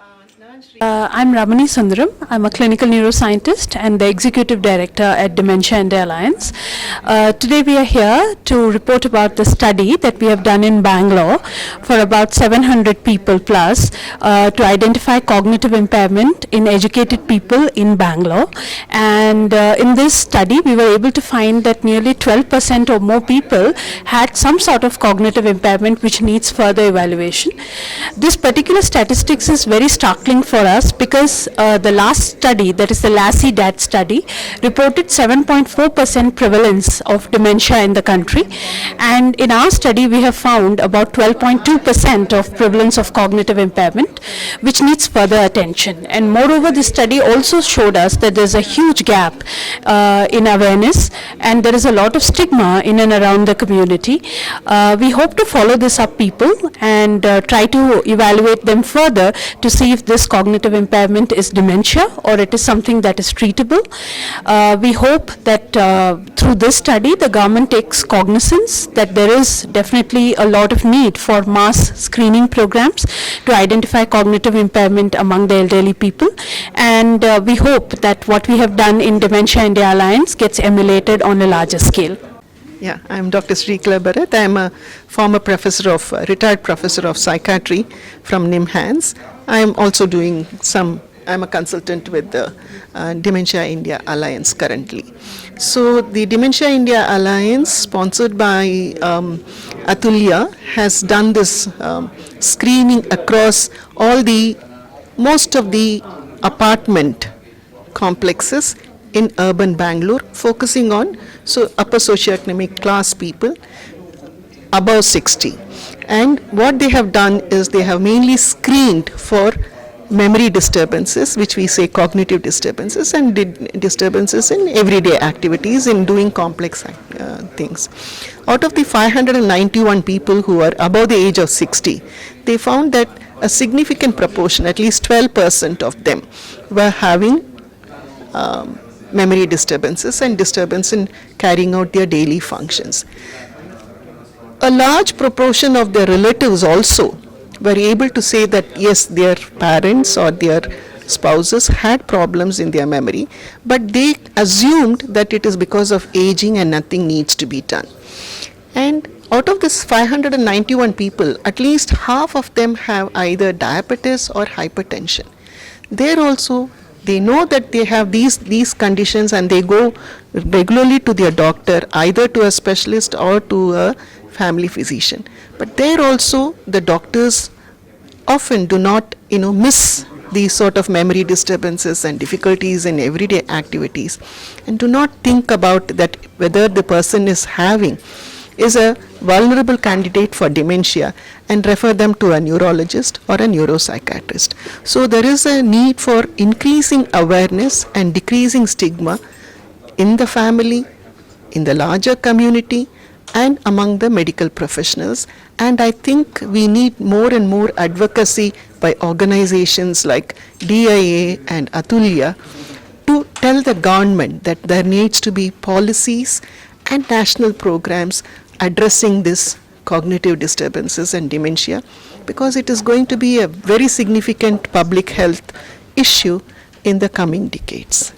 I'm Ramani Sundaram. I'm a clinical neuroscientist and the executive director at Dementia India Alliance. Today we are here to report about the study that we have done in Bangalore for about 700 people plus to identify cognitive impairment in educated people in Bangalore. And in this study we were able to find that nearly 12% or more people had some sort of cognitive impairment which needs further evaluation. This particular statistics is very startling for us because the last study, that is the LASI-DAT study, reported 7.4% prevalence of dementia in the country, and in our study we have found about 12.2% of prevalence of cognitive impairment which needs further attention. And moreover, this study also showed us that there is a huge gap in awareness and there is a lot of stigma in and around the community. We hope to follow this up people and try to evaluate them further to see if this cognitive impairment is dementia or it is something that is treatable. We hope that through this study the government takes cognizance that there is definitely a lot of need for mass screening programs to identify cognitive impairment among the elderly people, and we hope that what we have done in Dementia India Alliance gets emulated on a larger scale. Yeah, I'm Dr. Srikala Bharat. I'm a former professor of, retired professor of psychiatry from NIMHANS. I'm also doing I'm a consultant with the Dementia India Alliance currently. So the Dementia India Alliance, sponsored by ATHULYA, has done this screening across most of the apartment complexes in urban Bangalore, focusing on upper socioeconomic class people above 60. And what they have done is they have mainly screened for memory disturbances, which we say cognitive disturbances, and disturbances in everyday activities in doing complex things. Out of the 591 people who are above the age of 60, they found that a significant proportion, at least 12% of them, were having memory disturbances and disturbance in carrying out their daily functions. A large proportion of their relatives also were able to say that yes, their parents or their spouses had problems in their memory, but they assumed that it is because of aging and nothing needs to be done. And out of this 591 people, at least half of them have either diabetes or hypertension. They know that they have these conditions and they go regularly to their doctor, either to a specialist or to a family physician. But there also the doctors often do not miss these sort of memory disturbances and difficulties in everyday activities, and do not think about that whether the person is a vulnerable candidate for dementia and refer them to a neurologist or a neuropsychiatrist. So there is a need for increasing awareness and decreasing stigma in the family, in the larger community, and among the medical professionals. And I think we need more and more advocacy by organizations like DIA and ATHULYA to tell the government that there needs to be policies and national programs addressing this cognitive disturbances and dementia, because it is going to be a very significant public health issue in the coming decades.